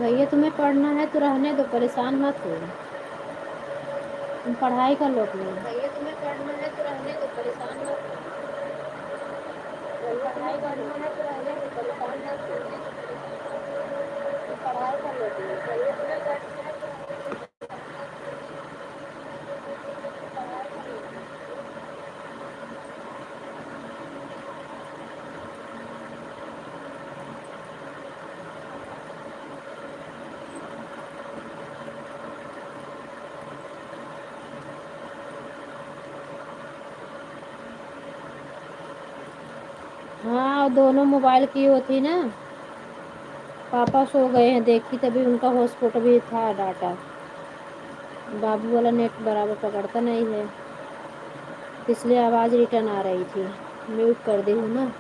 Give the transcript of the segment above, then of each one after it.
भैया तुम्हें पढ़ना है तो रहने दो, परेशान मत हो। तुम पढ़ाई कर लो अपनी। भैया तुम्हें पढ़ना है तो रहने दो, परेशान मत हो। भैया तुम्हें पढ़ना है तो रहने दो, परेशान मत हो। तुम पढ़ाई कर लो अपनी। भैया तुम्हें पढ़ना है तो रहने दो, परेशान मत हो। तुम पढ़ाई कर लो अपनी। हाँ, दोनों मोबाइल की होती ना। पापा सो गए हैं, देखी तभी उनका हॉटस्पॉट भी था डाटा। बाबू वाला नेट बराबर पकड़ता नहीं है, इसलिए आवाज रिटर्न आ रही थी। म्यूट कर दी हूँ ना।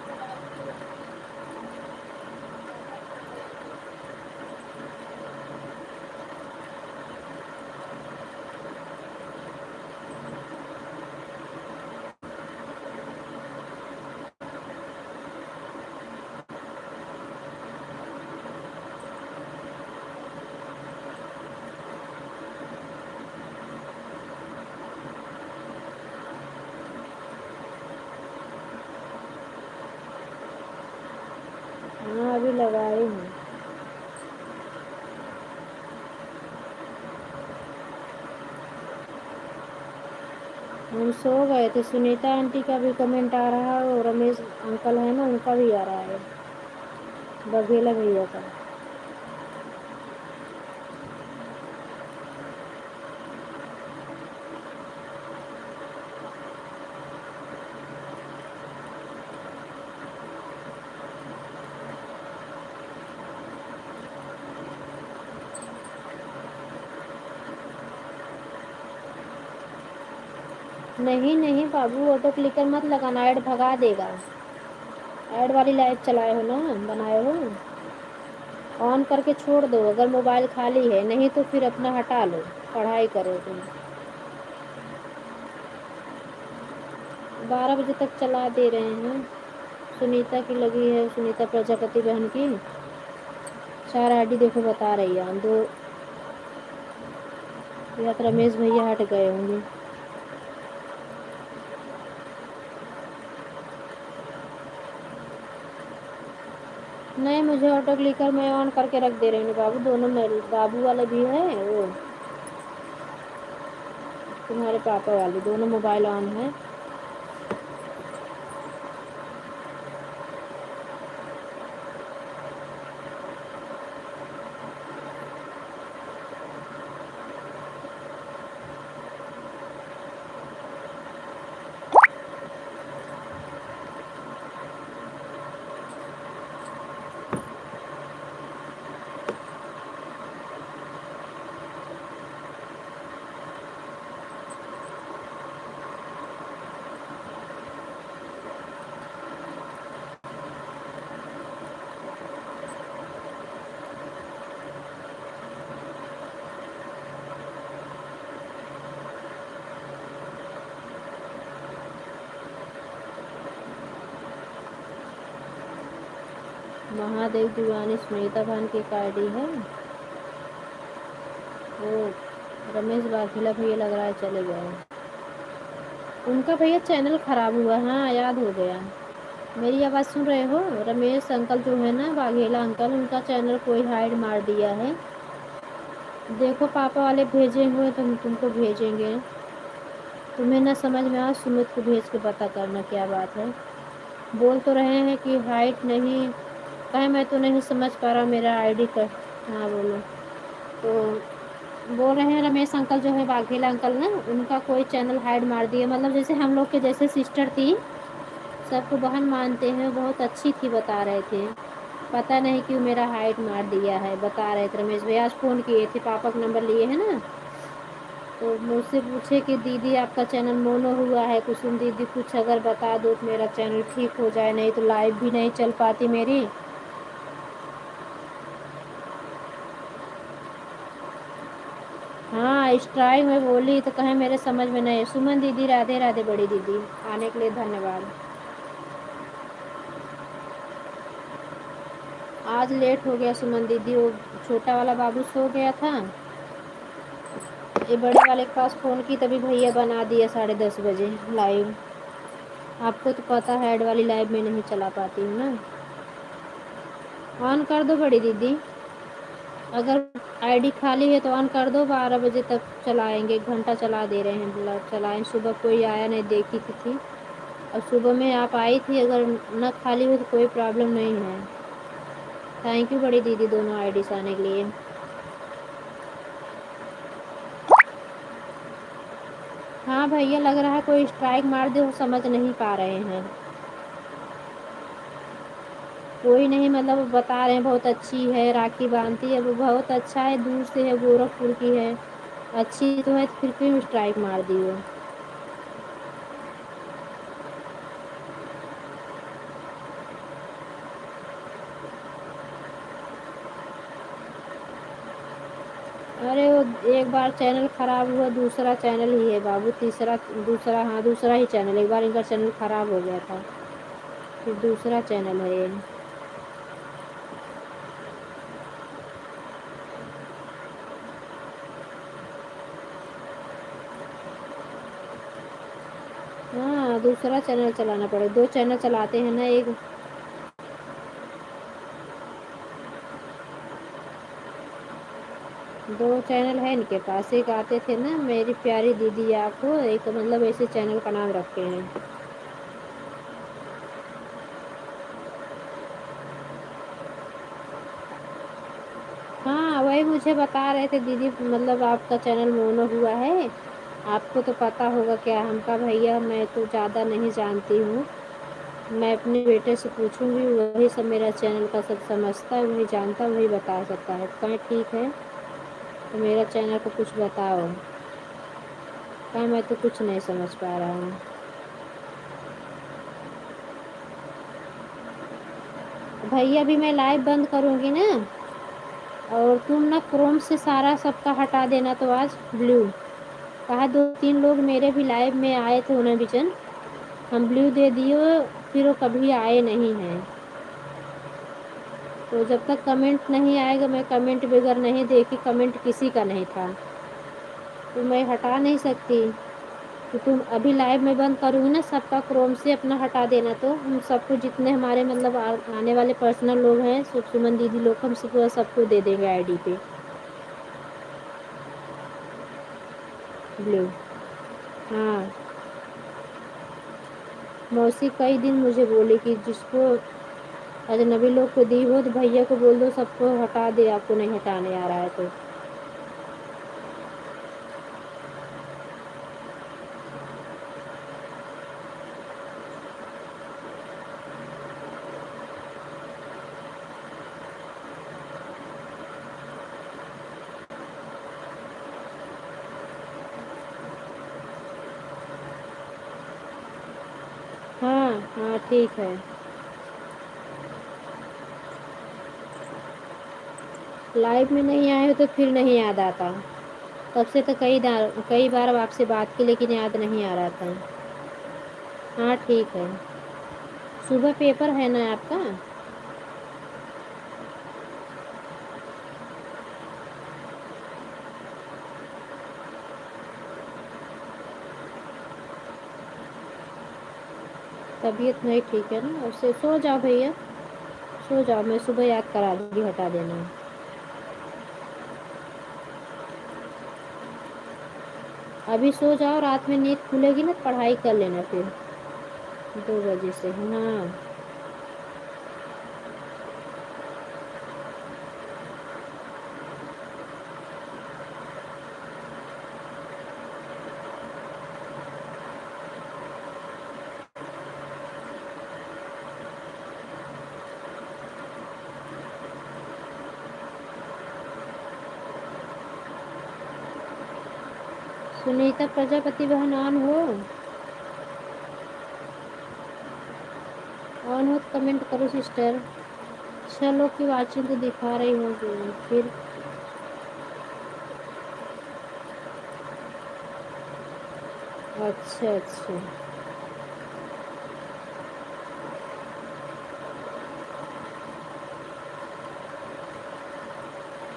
हाँ, अभी लगाई हूँ। हम सो गए थे। सुनीता आंटी का भी कमेंट आ रहा है और रमेश अंकल है ना, उनका भी आ रहा है, बघेला भैया का। नहीं नहीं बाबू, ऑटो क्लिकर मत लगाना, ऐड भगा देगा। ऐड वाली लाइट चलाए हो ना, बनाए हो। ऑन करके छोड़ दो अगर मोबाइल खाली है, नहीं तो फिर अपना हटा लो। पढ़ाई करो तुम। 12 बजे तक चला दे रहे हैं। सुनीता की लगी है, सुनीता प्रजापति बहन की। 4 आईडी देखो बता रही है दो। या तो रमेश भैया हट गए होंगे। नहीं, मुझे ऑटो क्लिकर मैं ऑन करके रख दे रही हूँ बाबू। दोनों मेरे बाबू वाले भी है, वो तुम्हारे पापा वाले, दोनों मोबाइल ऑन है। महादेव दीवानी सुनीता भान की एक आईडी है। वो रमेश बाघेला भैया लग रहा है चले गए। उनका भैया चैनल खराब हुआ। हाँ, याद हो गया। मेरी आवाज़ सुन रहे हो? रमेश अंकल जो है ना, बाघेला अंकल, उनका चैनल कोई हाइड मार दिया है। देखो, पापा वाले भेजे हुए तो हम तुमको भेजेंगे। तुम्हें ना समझ में आया, सुमित को भेज के पता करना क्या बात है। बोल तो रहे हैं कि हाइट नहीं, कहे मैं तो नहीं समझ पा रहा मेरा आईडी का। हाँ बोलो। तो बोल रहे हैं रमेश अंकल जो है, बाघेला अंकल ना, उनका कोई चैनल हाइड मार दिया। मतलब जैसे हम लोग के जैसे सिस्टर थी, सबको बहन मानते हैं, बहुत अच्छी थी, बता रहे थे। पता नहीं क्यों मेरा हाइड मार दिया है, बता रहे थे रमेश भैया। आज फ़ोन किए थे, पापा का नंबर लिए है ना, तो मुझसे पूछे कि दीदी आपका चैनल मोनो हुआ है, कुसुम दीदी कुछ अगर बता दो तो मेरा चैनल ठीक हो जाए, नहीं तो लाइव भी नहीं चल पाती मेरी। हाँ, स्ट्राइक में बोली तो कहे मेरे समझ में नहीं। सुमन दीदी राधे राधे, बड़ी दीदी, आने के लिए धन्यवाद। आज लेट हो गया सुमन दीदी, वो छोटा वाला बाबू सो गया था, ये बड़े वाले के पास फ़ोन की तभी भैया बना दिया 10:30 बजे लाइव। आपको तो पता है ऐड वाली लाइव में नहीं चला पाती हूँ ना। ऑन कर दो बड़ी दीदी, अगर आईडी खाली है तो ऑन कर दो, 12 बजे तक चलाएंगे, 1 घंटा चला दे रहे हैं, बोला चलाएं। सुबह कोई आया नहीं, देखी थी और सुबह में आप आई थी, अगर न खाली हो तो कोई प्रॉब्लम नहीं है। थैंक यू बड़ी दीदी दोनों आईडीज आने के लिए। हाँ भैया, लग रहा है कोई स्ट्राइक मार दे, वो समझ नहीं पा रहे हैं। कोई नहीं, मतलब वो बता रहे हैं बहुत अच्छी है, राखी बांधती है, वो बहुत अच्छा है, दूर से है, गोरखपुर की है, अच्छी तो है, तो फिर क्यों स्ट्राइक मार दी वो। अरे वो एक बार चैनल खराब हुआ, दूसरा चैनल ही है बाबू, तीसरा दूसरा, हाँ दूसरा ही चैनल, एक बार इनका चैनल खराब हो गया था, फिर दूसरा चैनल है ये। हाँ दूसरा चैनल चलाना पड़ेगा, 2 चैनल चलाते हैं ना, एक। दो चैनल है इनके पास, एक आते थे ना मेरी प्यारी दीदी आपको, एक मतलब ऐसे चैनल का नाम रखे हैं। हाँ वही मुझे बता रहे थे दीदी, मतलब आपका चैनल मोनो हुआ है, आपको तो पता होगा क्या। हमका भैया मैं तो ज़्यादा नहीं जानती हूँ, मैं अपने बेटे से पूछूंगी, वही सब मेरा चैनल का सब समझता है, वही जानता है, वही बता सकता है। कहें ठीक है, तो मेरा चैनल को कुछ बताओ। कहा मैं तो कुछ नहीं समझ पा रहा हूँ। भैया अभी मैं लाइव बंद करूँगी ना, और तुम ना क्रोम से सारा सबका हटा देना, तो आज ब्लू। कहा 2-3 लोग मेरे भी लाइव में आए थे उन्हें बिचन, हम ब्लू दे दिए, फिर वो कभी आए नहीं हैं। तो जब तक कमेंट नहीं आएगा, मैं कमेंट बगैर नहीं देखी, कमेंट किसी का नहीं था, तो मैं हटा नहीं सकती। तो तुम अभी लाइव में बंद करूँगी ना, सबका क्रोम से अपना हटा देना, तो हम सबको जितने हमारे मतलब आने वाले पर्सनल लोग हैं, सुमन दीदी लोग, हम सबको दे देंगे आईडी पे ब्लू। हाँ मौसी कई दिन मुझे बोली कि जिसको अजनबी लोग को दी हो तो भैया को बोल दो सबको हटा दे, आपको नहीं हटाने आ रहा है तो। हाँ हाँ ठीक है। लाइव में नहीं आए हो तो फिर नहीं याद आता, तब से तो कई बार अब आपसे बात की, लेकिन याद नहीं आ रहा था। हाँ ठीक है। सुबह पेपर है ना आपका? तबीयत नहीं ठीक है ना, उससे सो जाओ भैया, सो जाओ, मैं सुबह याद करा दूंगी, हटा देना। अभी सो जाओ, रात में नींद खुलेगी ना, पढ़ाई कर लेना फिर 2 बजे से। हाँ सुनीता प्रजापति बहन ऑन हो? ऑन हो तो कमेंट करो सिस्टर। 6 लोग की वाचिंग तो दिखा रही हूँ फिर। अच्छा अच्छा।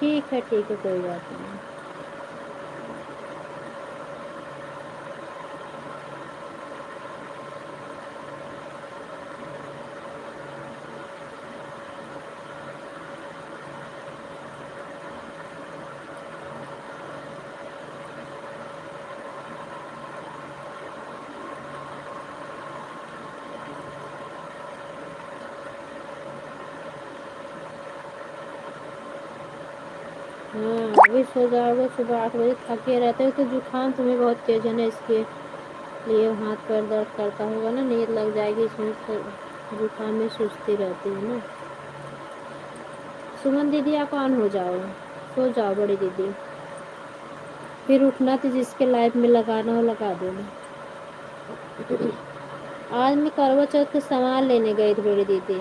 ठीक है, कोई बात नहीं। हाँ, अभी सो जाओगे, सुबह 8 बजे थके रहते हो, तो जुकाम तुम्हें बहुत तेज है ना, इसके लिए हाथ पैर दर्द करता होगा ना, नींद लग जाएगी इसमें से, जुकाम में सुस्ती रहती है ना। सुमन दीदी आप ऑन हो जाओ, सो जाओ बड़ी दीदी, फिर उठना तो जिसके लाइफ में लगाना हो लगा देना। आज मैं करवा चौथ के सामान लेने गई थी बड़ी दीदी,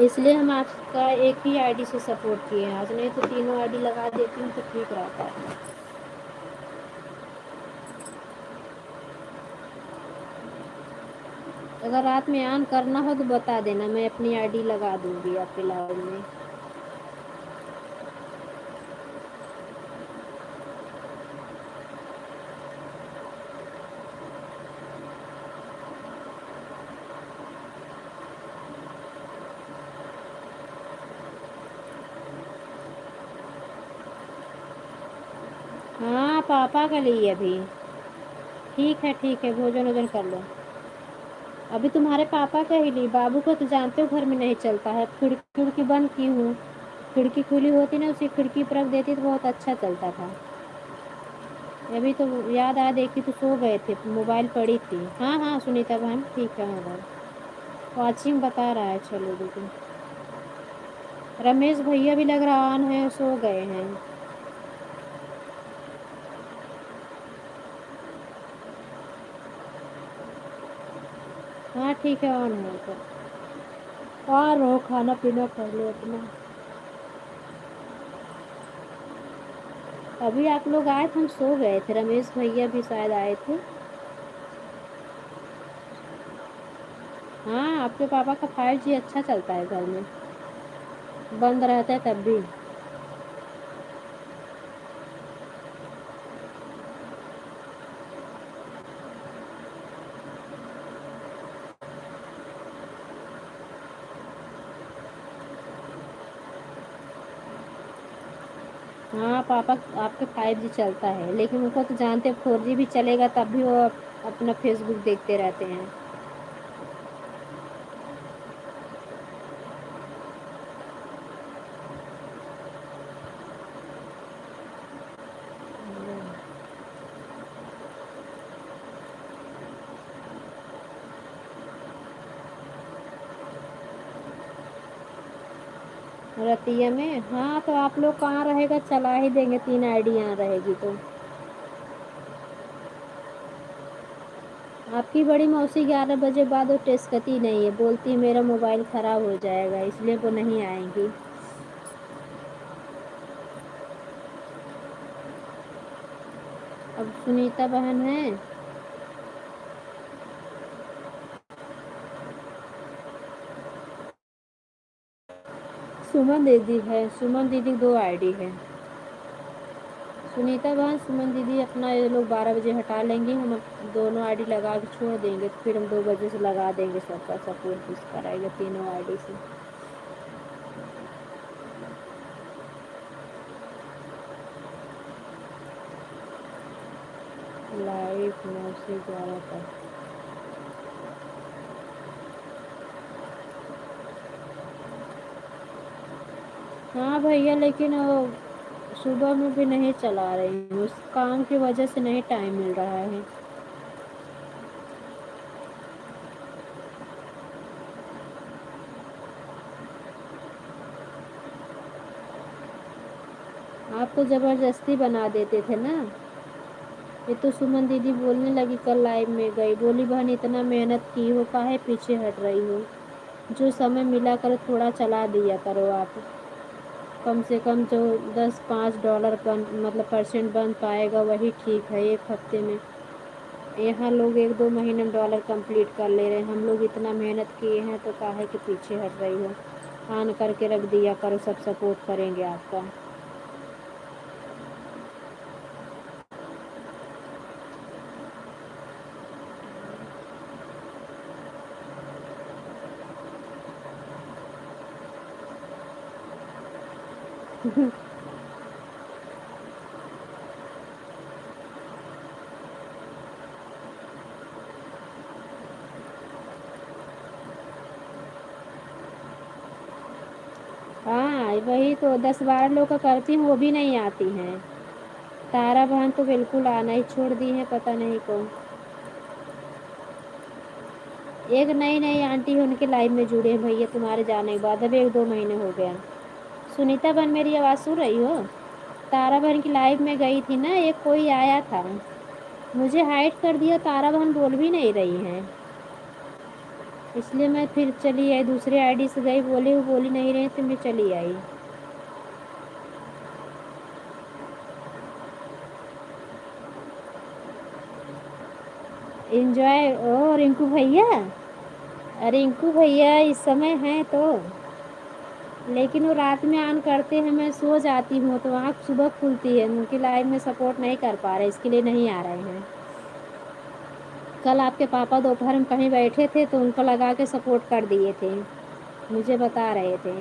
इसलिए हम आपका एक ही आईडी से सपोर्ट किए हैं आज, नहीं तो तीनों आईडी लगा देती हूँ तो ठीक रहता है। अगर रात में ऑन करना हो तो बता देना, मैं अपनी आईडी लगा दूंगी आपके लाइव में। हाँ, पापा का लिए अभी। ठीक है, भोजन वोजन कर लो। अभी तुम्हारे पापा का ही ली, बाबू को तो जानते हो घर में नहीं चलता है, खिड़की बंद की हूँ, खिड़की खुली होती ना, उसी खिड़की पर रख देती तो बहुत अच्छा चलता था। अभी तो याद आया, देखी तो सो गए थे, मोबाइल पड़ी थी। हाँ हाँ सुनीता बहन, ठीक है मगर वॉचिंग बता रहा है, चलो दीदी। रमेश भैया भी लग रहा ऑन है, सो गए हैं। हाँ ठीक है, ऑन है तो और रहो, खाना पीना कर लो अपना। अभी आप लोग आए थे, हम सो गए थे, रमेश भैया भी शायद आए थे। हाँ, आपके पापा का 5G अच्छा चलता है घर में, बंद रहता है तब भी। हाँ, पापा आपके 5G चलता है, लेकिन उनको तो जानते 4G भी चलेगा तब भी वो अपना फेसबुक देखते रहते हैं। रतिया में, हाँ तो आप लोग कहाँ रहेगा, चला ही देंगे, 3 आईडी यहाँ रहेगी तो। आपकी बड़ी मौसी 11 बजे बाद वो टेस्कती नहीं है, बोलती है मेरा मोबाइल खराब हो जाएगा, इसलिए वो नहीं आएंगी। अब सुनीता बहन है, सुमन दीदी है, सुमन दीदी 2 आईडी है। सुनीता बहन, सुमन दीदी अपना ये लोग 12 बजे हटा लेंगी, हम दोनों आईडी लगा के छोड़ देंगे, तो फिर हम 2 बजे से लगा देंगे, सबका सपोर्ट किस कराएगा तीनों आईडी से। लाइव 9 से 11 तक। हाँ भैया, लेकिन वो सुबह में भी नहीं चला रही हूँ, उस काम की वजह से नहीं टाइम मिल रहा है। आप तो ज़बरदस्ती बना देते थे ना। ये तो सुमन दीदी बोलने लगी, कल लाइव में गई, बोली बहन इतना मेहनत की हो, काहे पीछे हट रही हो, जो समय मिला करो थोड़ा चला दिया करो आप, कम से कम जो 10-5 डॉलर बन मतलब परसेंट बन पाएगा वही ठीक है 1 हफ्ते में। यहाँ लोग 1-2 महीने में डॉलर कंप्लीट कर ले रहे हैं, हम लोग इतना मेहनत किए हैं, तो काहे के पीछे हट रही हो। ऑन करके रख दिया करो, सब सपोर्ट करेंगे आपका। हाँ वही तो, 10-12 लोग का करती हूँ वो भी नहीं आती हैं। तारा बहन तो बिल्कुल आना ही छोड़ दी है, पता नहीं कौन। एक नई नई आंटी है, उनके लाइव में जुड़े हैं भैया तुम्हारे जाने के बाद, अभी 1-2 महीने हो गया। सुनीता बहन मेरी आवाज़ सुन रही हो? तारा बहन की लाइव में गई थी ना, एक कोई आया था, मुझे हाइड कर दिया, तारा बहन बोल भी नहीं रही हैं। इसलिए मैं फिर चली आई, दूसरे आईडी से गई, बोली वो बोली नहीं रही तो मैं चली आई। एंजॉय ओ रिंकू भैया, रिंकू भैया इस समय हैं तो, लेकिन वो रात में ऑन करते हैं, मैं सो जाती हूँ तो आँख सुबह खुलती है, उनकी लाइव में सपोर्ट नहीं कर पा रहे, इसके लिए नहीं आ रहे हैं। कल आपके पापा दोपहर में कहीं बैठे थे तो उनको लगा के सपोर्ट कर दिए थे, मुझे बता रहे थे।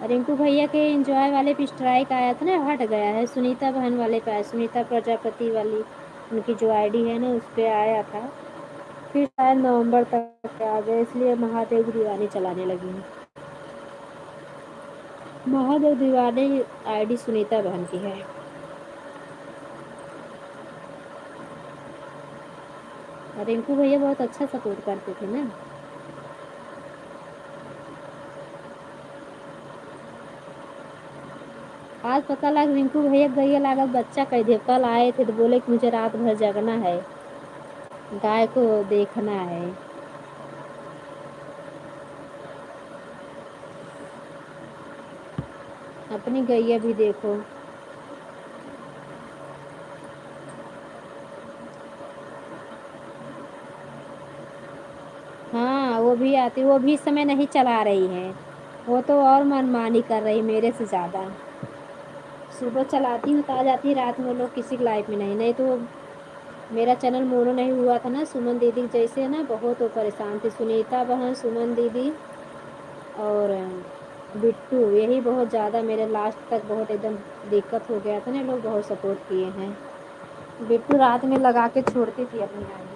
रिंकू भैया के एंजॉय वाले पे स्ट्राइक आया था ना, हट गया है। सुनीता बहन वाले पे आया, सुनीता प्रजापति वाली उनकी जो आईडी है ना उस पर आया था, फिर शायद नवंबर तक आ गए, इसलिए महादेव की दीवानी चलाने लगी। महादेव दीवानी आईडी सुनीता बहन की है। रिंकू भैया बहुत अच्छा सपोर्ट करते थे ना। आज पता लग रिंकू भैया गैया लागल बच्चा कह दिया, कल आए थे तो बोले कि मुझे रात भर जगना है, गाय को देखना है। अपनी गैया भी देखो। हाँ वो भी आती, वो भी इस समय नहीं चला रही हैं, वो तो और मनमानी कर रही मेरे से ज़्यादा। सुबह चलाती हूँ तो आ जाती है, रात में वो लोग किसी की लाइफ में नहीं, नहीं तो मेरा चैनल मोनो नहीं हुआ था ना, सुमन दीदी जैसे ना बहुत वो परेशान थी, सुनीता बहन, सुमन दीदी और बिट्टू, यही बहुत ज़्यादा मेरे लास्ट तक बहुत एकदम दिक्कत हो गया था ना, लोग बहुत सपोर्ट किए हैं। बिट्टू रात में लगा के छोड़ती थी अपनी आईडी।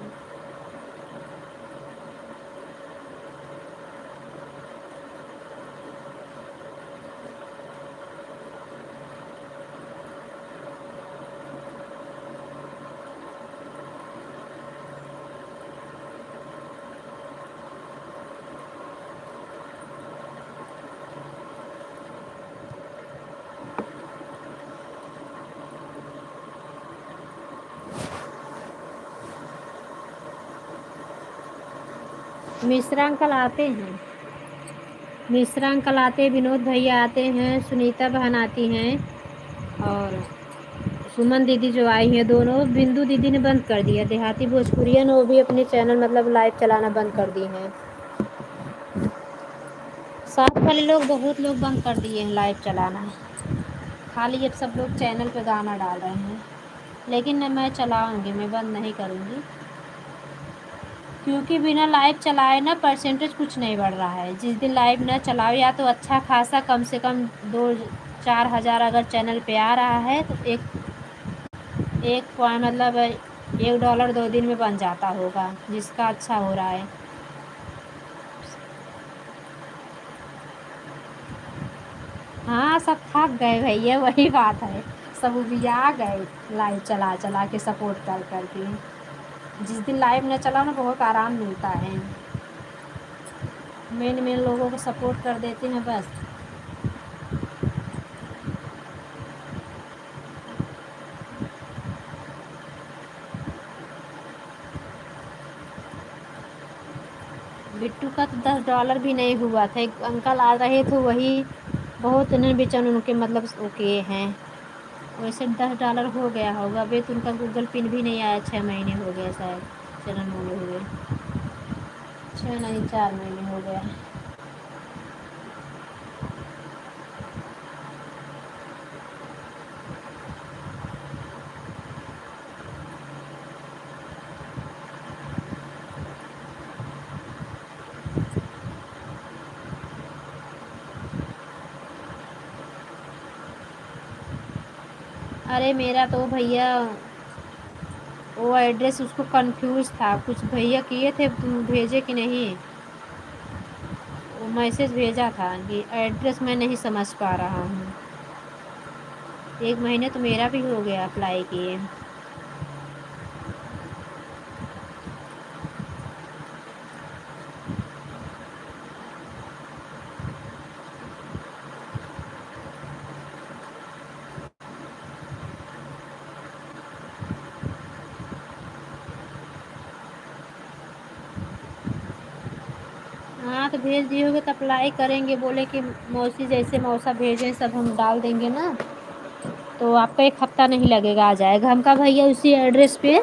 मिश्रा अंकल आते हैं, मिश्रा अंकल आते हैं, विनोद भैया आते हैं, सुनीता बहन आती हैं, और सुमन दीदी जो आई हैं दोनों, बिंदु दीदी ने बंद कर दिया, देहाती भोजपुरिया ने वो भी अपने चैनल मतलब लाइव चलाना बंद कर दिए हैं। साथ वाले लोग बहुत लोग बंद कर दिए हैं लाइव चलाना, खाली अब सब लोग चैनल पे गाना डाल रहे हैं। लेकिन मैं चलाऊंगी, मैं बंद नहीं करूँगी, क्योंकि बिना लाइव चलाए ना परसेंटेज कुछ नहीं बढ़ रहा है। जिस दिन लाइव ना चलाओ, या तो अच्छा खासा कम से कम 2-4 हज़ार अगर चैनल पे आ रहा है तो एक पॉइंट मतलब $1 2 दिन में बन जाता होगा, जिसका अच्छा हो रहा है। हाँ सब थक गए भैया, वही बात है, सब उबिया गए लाइव चला चला के, सपोर्ट कर करके। जिस दिन लाइव न चला ना बहुत आराम मिलता है, मेन मेन लोगों को सपोर्ट कर देते हैं बस। बिट्टू का तो $10 भी नहीं हुआ था, एक अंकल आ रहे थे वही बहुत इन्हें बेचन उनके मतलब वो किए हैं, वैसे $10 हो गया होगा। अभी तो उनका गूगल पिन भी नहीं आया, 6 महीने हो गए शायद। चलन पूरे हुए। 6 नहीं 4 महीने हो गया। अरे मेरा तो भैया वो एड्रेस उसको कंफ्यूज था, कुछ भैया किए थे, तुम भेजे कि नहीं, वो मैसेज भेजा था कि एड्रेस मैं नहीं समझ पा रहा हूँ। 1 महीने तो मेरा भी हो गया अप्लाई किए। हाँ तो भेज दिए होगे तो अप्लाई करेंगे, बोले कि मौसी जैसे मौसा भेजें सब हम डाल देंगे ना, तो आपका 1 हफ्ता नहीं लगेगा, आ जाएगा। हम का भैया उसी एड्रेस पे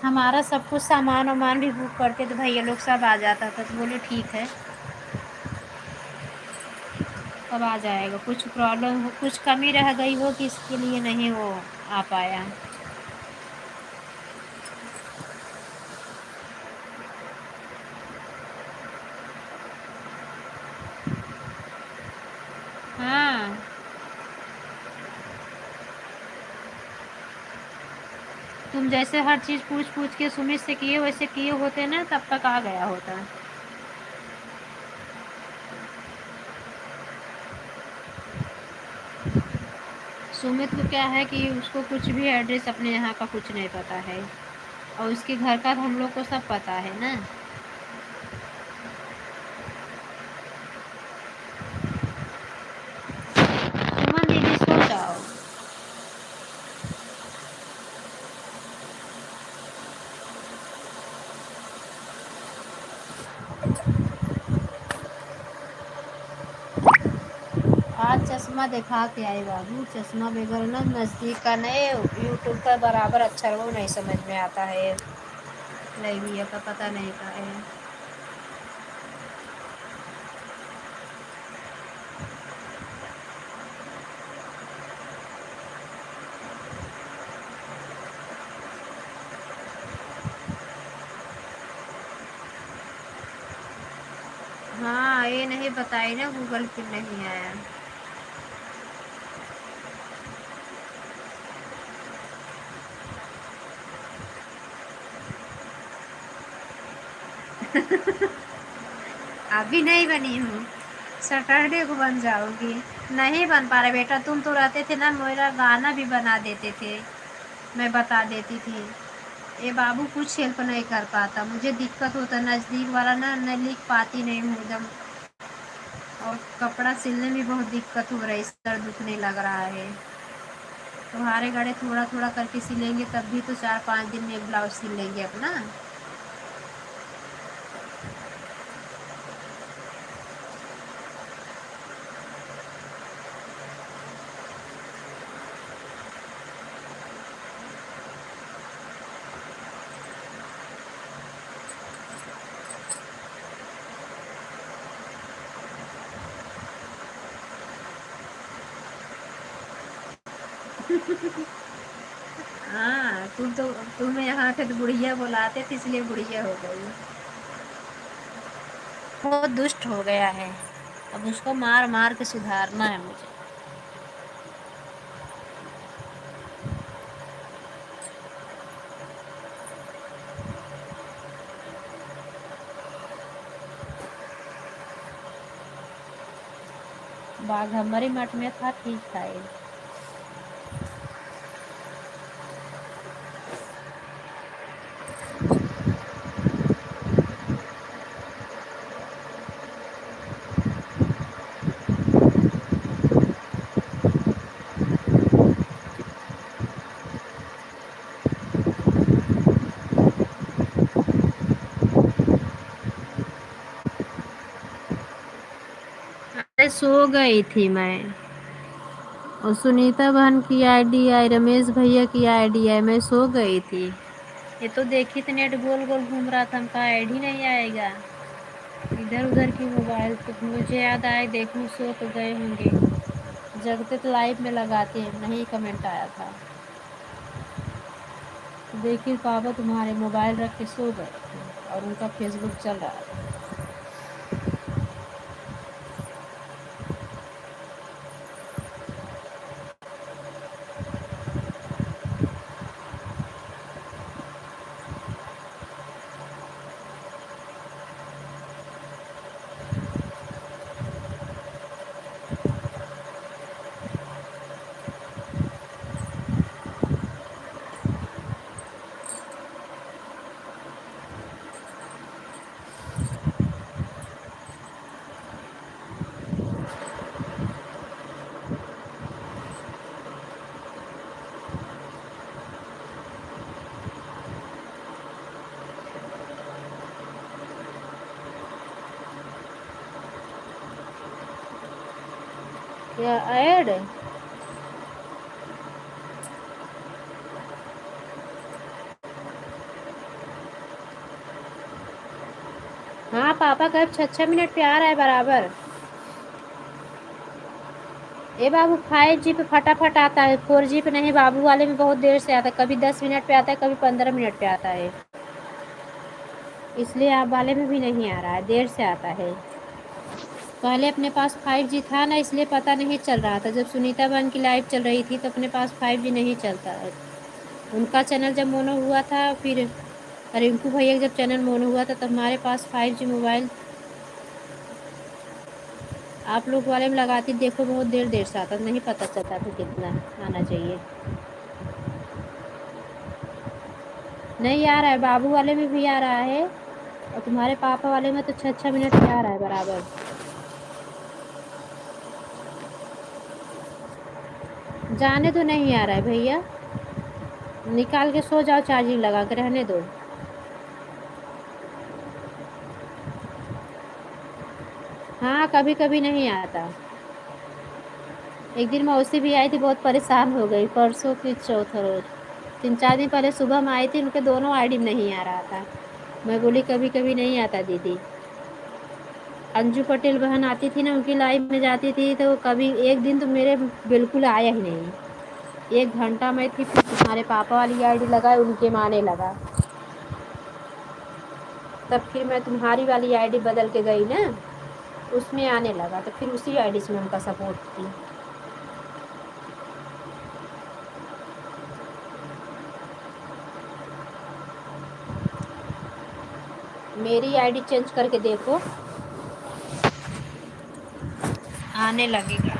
हमारा सब कुछ सामान वामान भी बुक करते तो भैया लोग सब आ जाता था, तो बोले ठीक है कब आ जाएगा। कुछ प्रॉब्लम हो, कुछ कमी रह गई हो कि इसके लिए नहीं वो आ पाया। हाँ तुम जैसे हर चीज़ पूछ पूछ के सुमित से किए वैसे किए होते ना, तब तक आ गया होता। सुमित को क्या है कि उसको कुछ भी एड्रेस अपने यहाँ का कुछ नहीं पता है, और उसके घर का तो हम लोग को सब पता है ना। सुमन दीदी सो जाओ। आज चश्मा दिखा के आए बाबू, चश्मा बगैर ना नज़दीक का नहीं, यूट्यूब पर बराबर अक्षर वो नहीं समझ में आता है। नहीं भैया का पता नहीं का है। हाँ ये नहीं बताई ना, गूगल पे नहीं आया। अभी नहीं बनी हूँ, सैटरडे को बन जाओगी। नहीं बन पा रहे बेटा, तुम तो रहते थे ना, मेरा गाना भी बना देते थे, मैं बता देती थी। ये बाबू कुछ हेल्प नहीं कर पाता, मुझे दिक्कत होता, नज़दीक वाला ना मैं लिख पाती नहीं हूँ एकदम, और कपड़ा सिलने में बहुत दिक्कत हो रही है, सर दुखने लग रहा है। तुम्हारे गड़े थोड़ा थोड़ा करके सिलेंगे तब भी तो 4-5 दिन में एक ब्लाउज सिल लेंगे अपना। हाँ तुम्हें यहाँ पे तो बुढ़िया बुलाते थे इसलिए बुढ़िया हो गई। बहुत दुष्ट हो गया है, अब उसको मार मार के सुधारना है मुझे। बाघ हमारे मठ में था, ठीक था ये। अरे सो गई थी मैं, और सुनीता बहन की आईडी आई, रमेश भैया की आईडी आई, मैं सो गई थी। ये तो देखी तो नेट गोल गोल घूम रहा था, हमका ऐड ही नहीं आएगा। इधर उधर की मोबाइल तो मुझे याद आए, देखूं सो तो गए होंगे। जगते तो लाइव में लगाते हैं, नहीं कमेंट आया था। तो देखिए पापा तुम्हारे मोबाइल रख के सो गए थे और उनका फेसबुक चल रहा था। क्या ऐड? हाँ पापा करीब 6 मिनट पे आ रहा है बराबर। ए बाबू 5G पे फटाफट आता है, 4G पे नहीं। बाबू वाले में बहुत देर से आता है, कभी 10 मिनट पे आता है, कभी 15 मिनट पे आता है। इसलिए आप वाले में भी नहीं आ रहा है, देर से आता है। पहले अपने पास 5G था ना, इसलिए पता नहीं चल रहा था। जब सुनीता बहन की लाइव चल रही थी तो अपने पास 5G नहीं चलता है। उनका चैनल जब मोनो हुआ था, फिर रिंकू भैया जब चैनल मोनो हुआ था, तब हमारे पास 5G मोबाइल आप लोग वाले में लगाती, देखो बहुत देर देर से आता, नहीं पता चलता था कितना आना चाहिए। नहीं आ रहा है, बाबू वाले में भी आ रहा है और तुम्हारे पापा वाले में तो 6 मिनट पे आ रहा है बराबर। जाने तो नहीं आ रहा है भैया, निकाल के सो जाओ, चार्जिंग लगा के रहने दो। हाँ कभी कभी नहीं आता। एक दिन मौसी भी आई थी, बहुत परेशान हो गई, परसों की चौथ रोज। 3-4 दिन पहले सुबह में आई थी, उनके दोनों आईडी में नहीं आ रहा था। मैं बोली कभी कभी नहीं आता दीदी। अंजू पटेल बहन आती थी ना, उनकी लाइव में जाती थी, तो कभी एक दिन तो मेरे बिल्कुल आया ही नहीं। 1 घंटा में थी, फिर तुम्हारे पापा वाली आईडी लगाए, उनके माने लगा। तब फिर मैं तुम्हारी वाली आईडी बदल के गई ना, उसमें आने लगा, तो फिर उसी आईडी से मैं उनका सपोर्ट की। मेरी आईडी चेंज करके देखो, आने लगेगा।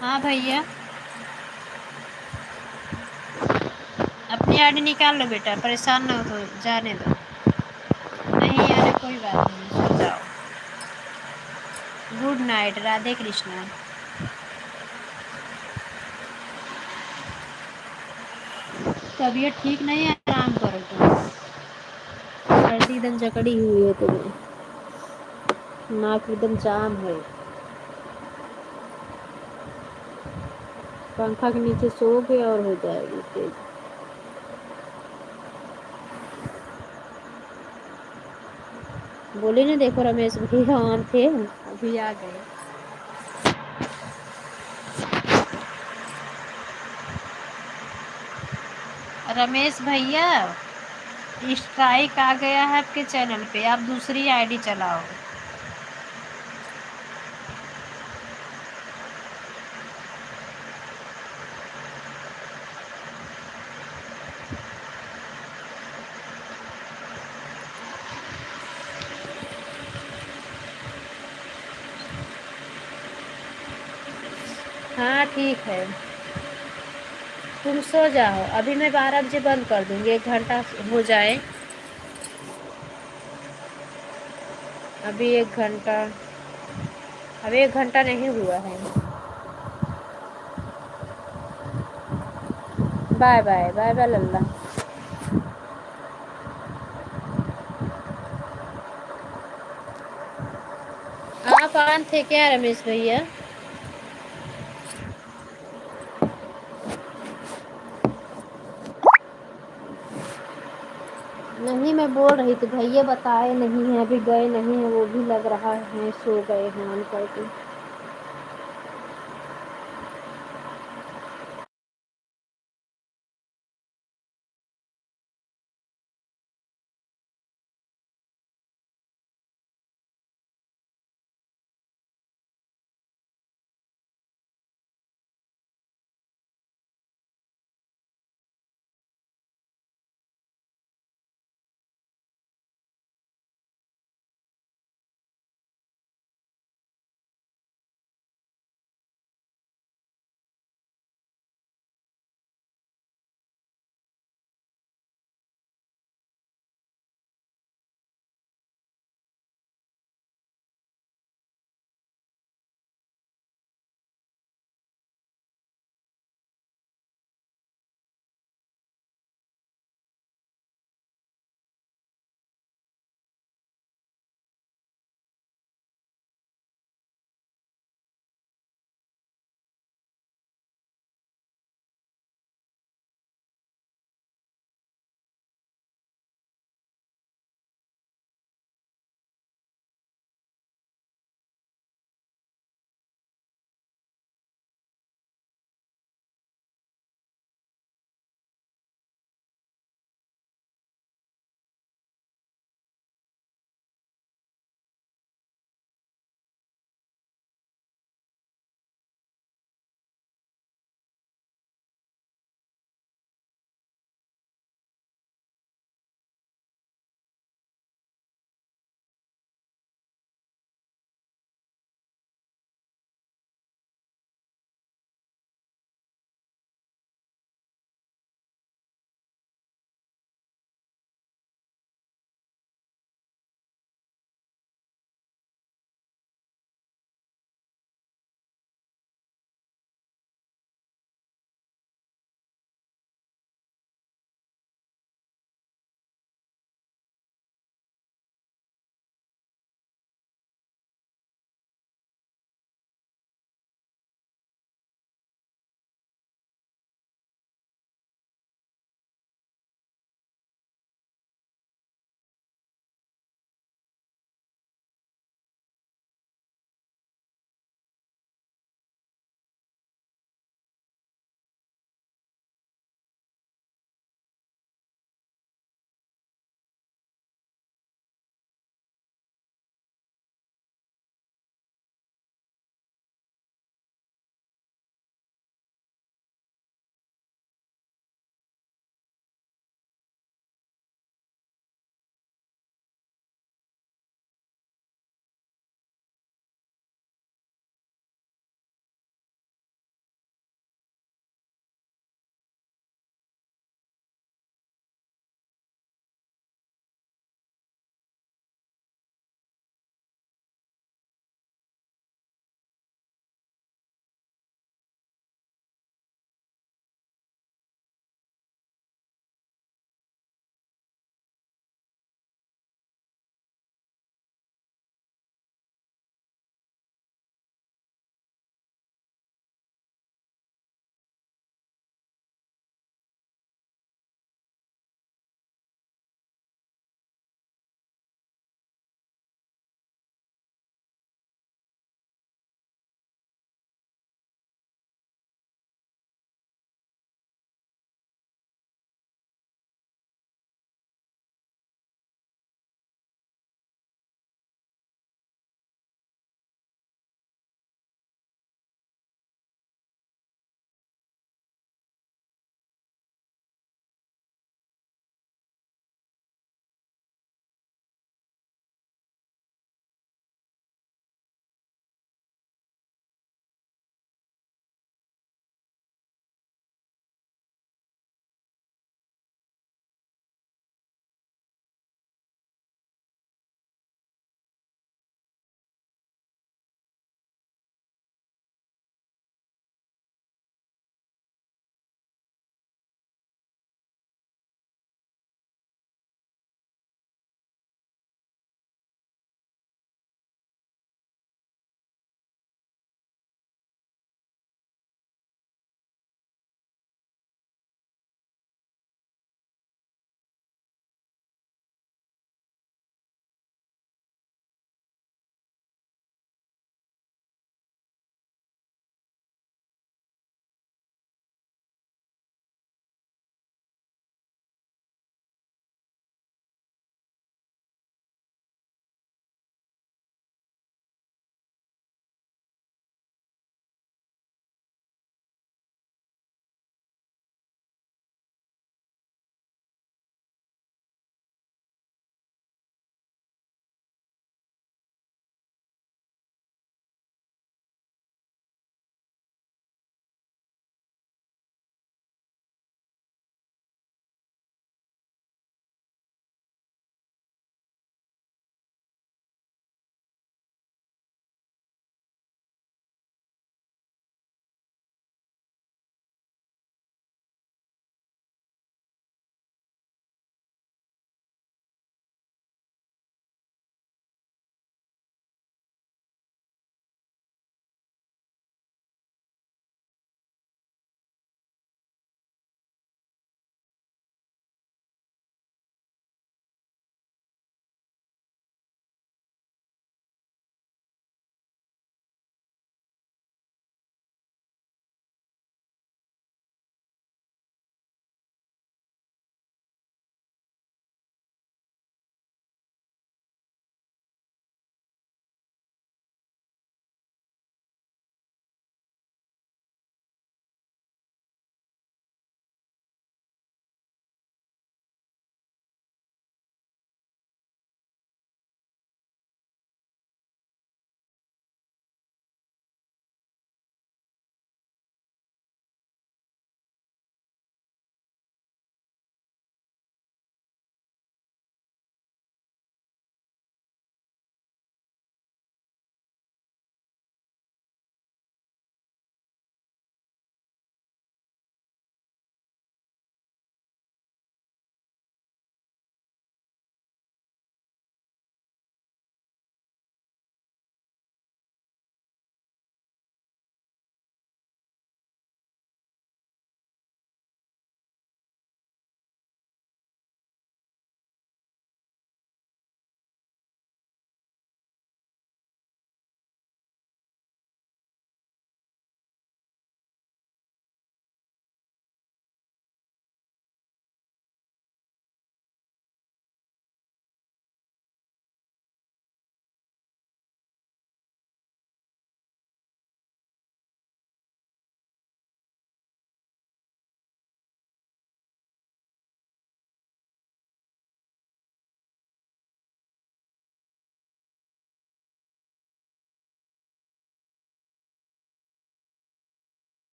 हाँ भैया, अपनी आईडी निकाल लो बेटा, परेशान ना हो तो जाने दो। नहीं यार कोई बात नहीं, सो जाओ। Good night, Radhe Krishna. तबीयत ठीक नहीं है, आराम करो तुम। सर्दी एकदम जकड़ी हुई है तुम्हें, नाक एकदम जाम है। पंखा के नीचे सोओगे और हो जाएगी तेज। बोले ना, देखो रमेश भैया ऑन थे, अभी आ गए। रमेश भैया, स्ट्राइक आ गया है आपके चैनल पे, आप दूसरी आईडी चलाओ। हाँ ठीक है, तुम सो जाओ, अभी मैं 12 बजे बंद कर दूंगी, 1 घंटा हो जाए। अभी 1 घंटा, अभी 1 घंटा नहीं हुआ है। बाय बाय बाय बाय लल्ला। आप ऑन थे क्या रमेश भैया? नहीं, मैं बोल रही थी भैया बताए नहीं है, अभी गए नहीं है, वो भी लग रहा है सो गए हैं ऑन करके।